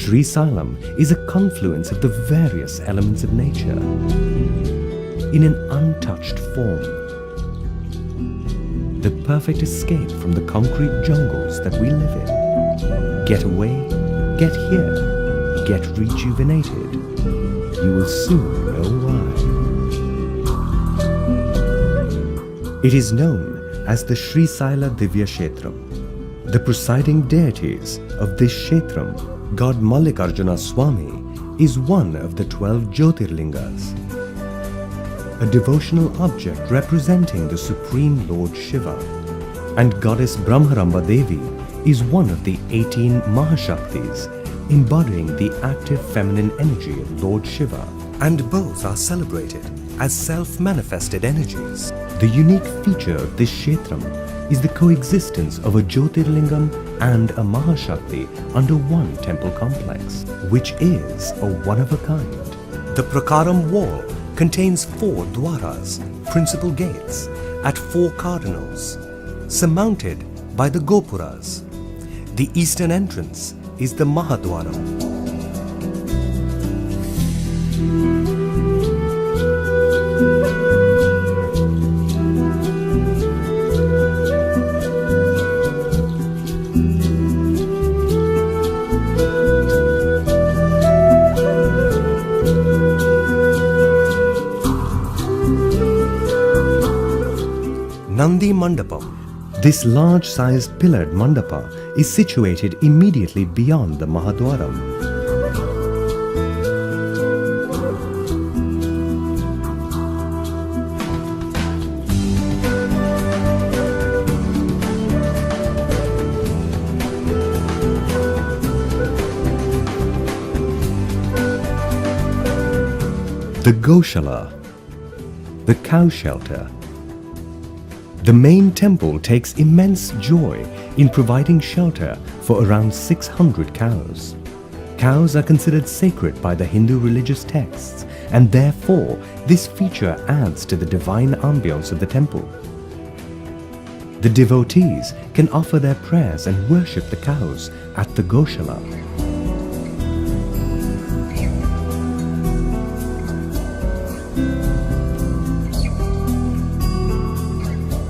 Sri Sailam is a confluence of the various elements of nature in an untouched form. The perfect escape from the concrete jungles that we live in. Get away, get here, get rejuvenated. You will soon know why. It is known as the Sri Saila Divya Kshetram. The presiding deities of this Kshetram, God Mallikarjuna Swamy, is one of the 12 Jyotirlingas. A devotional object representing the Supreme Lord Shiva, and Goddess Bhramarambha Devi is one of the 18 Mahashaktis, embodying the active feminine energy of Lord Shiva, and both are celebrated as self-manifested energies. The unique feature of this Kshetram is the coexistence of a Jyotirlingam and a Mahashakti under one temple complex, which is a one-of-a-kind. The Prakaram wall contains 4 dwaras, principal gates, at 4 cardinals, surmounted by the Gopuras. The eastern entrance is the Mahadwaram. Nandi Mandapam. This large-sized pillared mandapa is situated immediately beyond the Mahadwaram. The Goshala, the cow shelter. The main temple takes immense joy in providing shelter for around 600 cows. Cows are considered sacred by the Hindu religious texts, and therefore this feature adds to the divine ambience of the temple. The devotees can offer their prayers and worship the cows at the Goshala.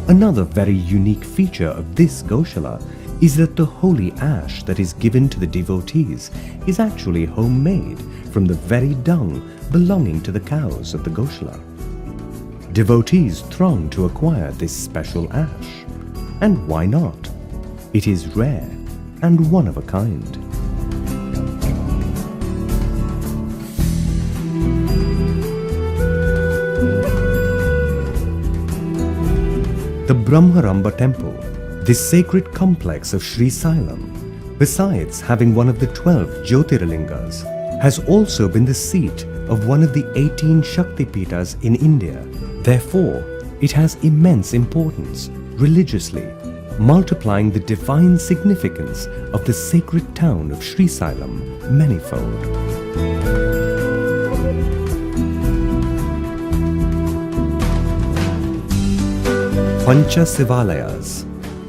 Another very unique feature of this Goshala is that the holy ash that is given to the devotees is actually homemade from the very dung belonging to the cows of the Goshala. Devotees throng to acquire this special ash. And why not? It is rare and one of a kind. The Bhramarambha temple, this sacred complex of Sri Sailam, besides having one of the 12 Jyotirlingas, has also been the seat of one of the 18 Shaktipitas in India. Therefore, it has immense importance religiously, multiplying the divine significance of the sacred town of Sri Sailam manifold. Pancha Cevallos.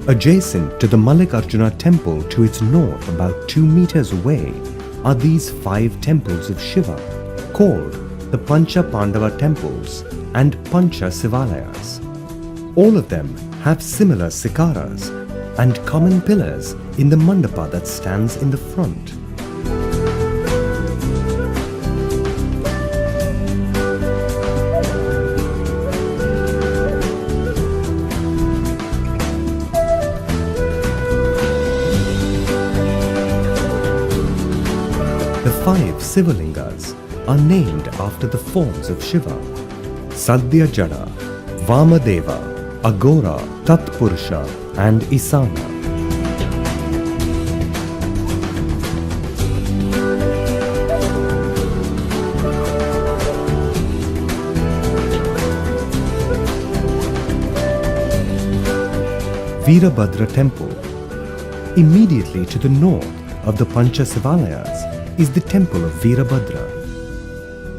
Adjacent to the Mallikarjuna temple to its north about 2 meters away are these 5 temples of Shiva called the Pancha Pandava temples and Pancha Cevallos. All of them have similar sikaras and common pillars in the mandapa that stands in the front. The 5 Sivalingas are named after the forms of Shiva: Sadhya Jada, Vamadeva, Agora, Tatpurusha and Isana. Veerabhadra temple. Immediately to the north of the Pancha Cevallos is the temple of Veerabhadra.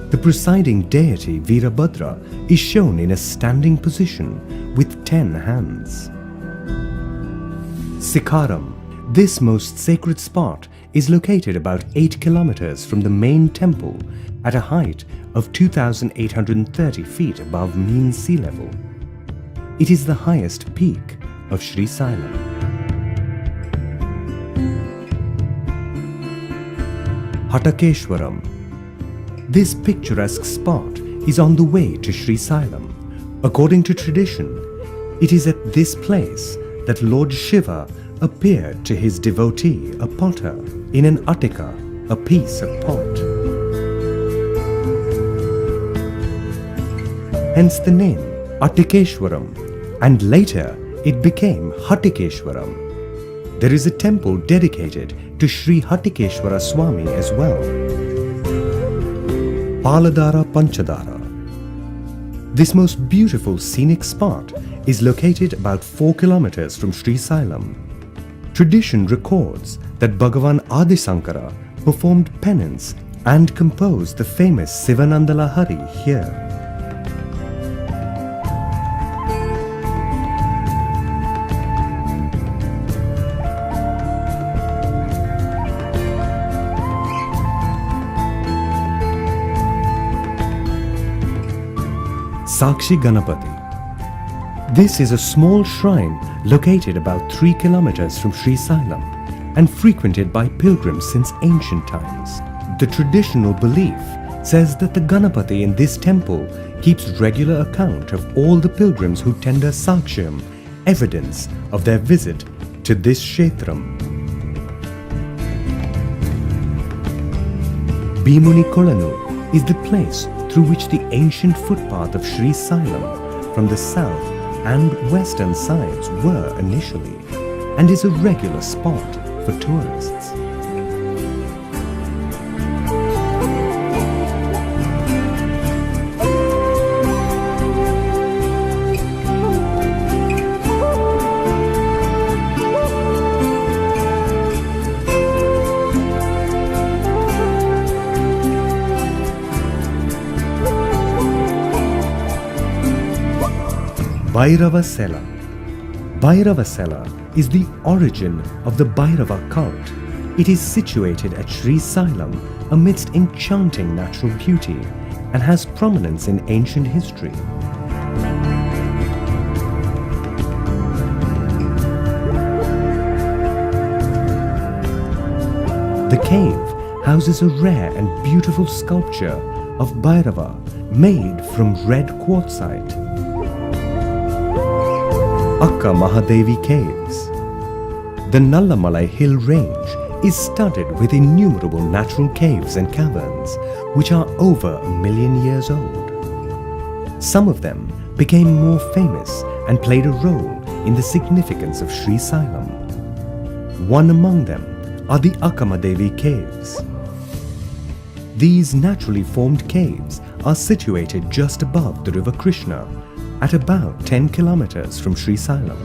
The presiding deity Veerabhadra is shown in a standing position with 10 hands. Sikaram, this most sacred spot, is located about 8 kilometers from the main temple at a height of 2,830 feet above mean sea level. It is the highest peak of Sri Saila. Hatakeshwaram. This picturesque spot is on the way to Sri Sailam. According to tradition, it is at this place that Lord Shiva appeared to his devotee, a potter, in an attika, a piece of pot. Hence the name Attikeshwaram, and later it became Hatikeshwaram. There is a temple dedicated to Sri Hatikeshwara Swamy as well. Paladara Panchadara. This most beautiful scenic spot is located about 4 kilometers from Sri Sailam. Tradition records that Bhagavan Adisankara performed penance and composed the famous Sivanandala Hari here. Sakshi Ganapathy. This is a small shrine located about 3 kilometers from Sri Sailam and frequented by pilgrims since ancient times. The traditional belief says that the Ganapathy in this temple keeps regular account of all the pilgrims who tender Sakshyam, evidence of their visit to this Kshetram. Bhimuni Kolanu is the place through which the ancient footpath of Sri Sailam from the south and western sides were initially, and is a regular spot for tourists. Bhairava Sela. Bhairava Sela is the origin of the Bhairava cult. It is situated at Sri Sailam amidst enchanting natural beauty and has prominence in ancient history. The cave houses a rare and beautiful sculpture of Bhairava made from red quartzite. Akka Mahadevi Caves. The Nallamalai hill range is studded with innumerable natural caves and caverns which are over 1 million years old. Some of them became more famous and played a role in the significance of Sri Sailam. One among them are the Akamadevi Caves. These naturally formed caves are situated just above the river Krishna at about 10 kilometers from Sri Sailam.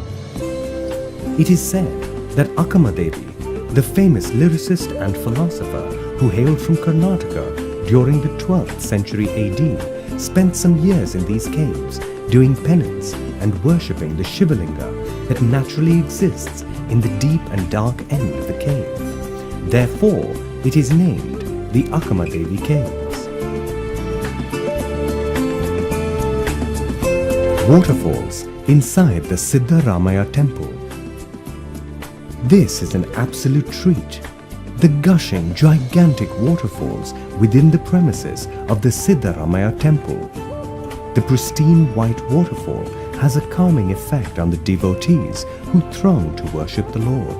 It is said that Akamadevi, the famous lyricist and philosopher who hailed from Karnataka during the 12th century AD, spent some years in these caves doing penance and worshipping the Shivalinga that naturally exists in the deep and dark end of the cave. Therefore, it is named the Akamadevi Caves. Waterfalls inside the Siddharamaya temple. This is an absolute treat. The gushing, gigantic waterfalls within the premises of the Siddharamaya temple. The pristine white waterfall has a calming effect on the devotees who throng to worship the Lord.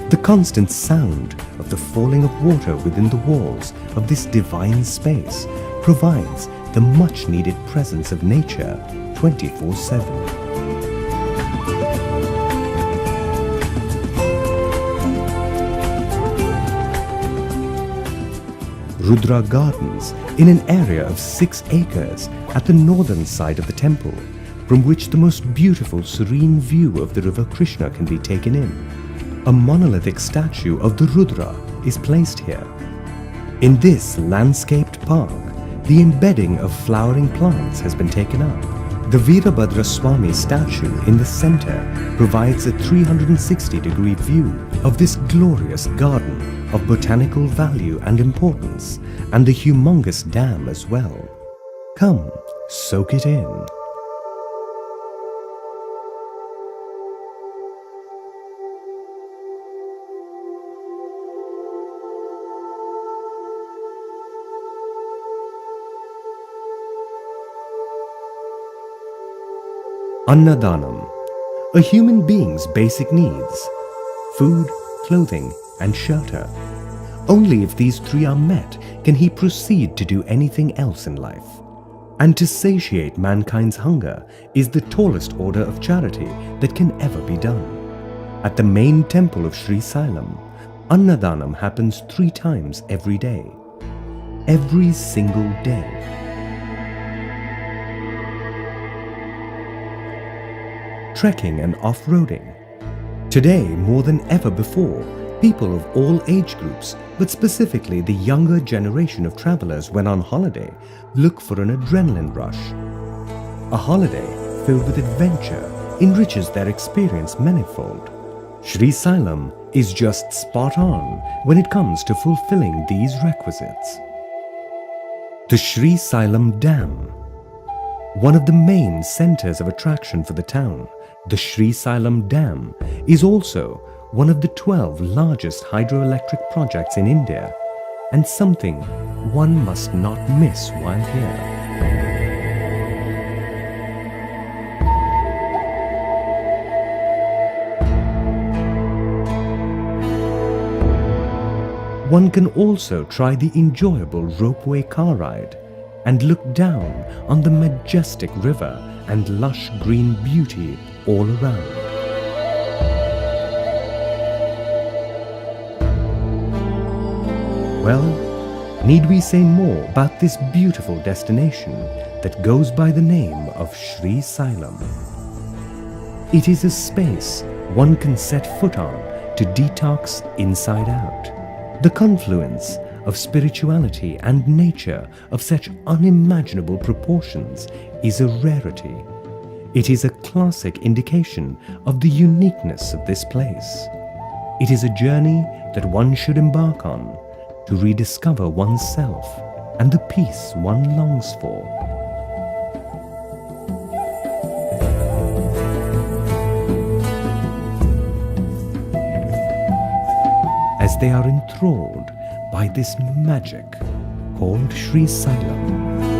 The constant sound of the falling of water within the walls of this divine space provides the much-needed presence of nature 24/7. Rudra Gardens in an area of 6 acres at the northern side of the temple, from which the most beautiful serene view of the river Krishna can be taken in. A monolithic statue of the Rudra is placed here. In this landscaped park, the embedding of flowering plants has been taken up, The Veerabhadra Swamy statue in the center provides a 360-degree view of this glorious garden of botanical value and importance, and the humongous dam as well. Come, soak it in. Annadanam, a human being's basic needs: food, clothing, and shelter. Only if these three are met can he proceed to do anything else in life. And to satiate mankind's hunger is the tallest order of charity that can ever be done. At the main temple of Sri Sailam, Annadanam happens 3 times every day. Every single day. Trekking and off-roading. Today, more than ever before, people of all age groups, but specifically the younger generation of travelers when on holiday, look for an adrenaline rush. A holiday filled with adventure enriches their experience manifold. Sri Sailam is just spot on when it comes to fulfilling these requisites. The Sri Sailam Dam, one of the main centers of attraction for the town. The Sri Sailam Dam is also one of the 12 largest hydroelectric projects in India, and something one must not miss while here. One can also try the enjoyable ropeway car ride and look down on the majestic river and lush green beauty all around. Well, need we say more about this beautiful destination that goes by the name of Sri Sailam? It is a space one can set foot on to detox inside out. The confluence of spirituality and nature of such unimaginable proportions is a rarity. It is a classic indication of the uniqueness of this place. It is a journey that one should embark on to rediscover oneself and the peace one longs for. As they are enthralled by this magic called Sri Sailam.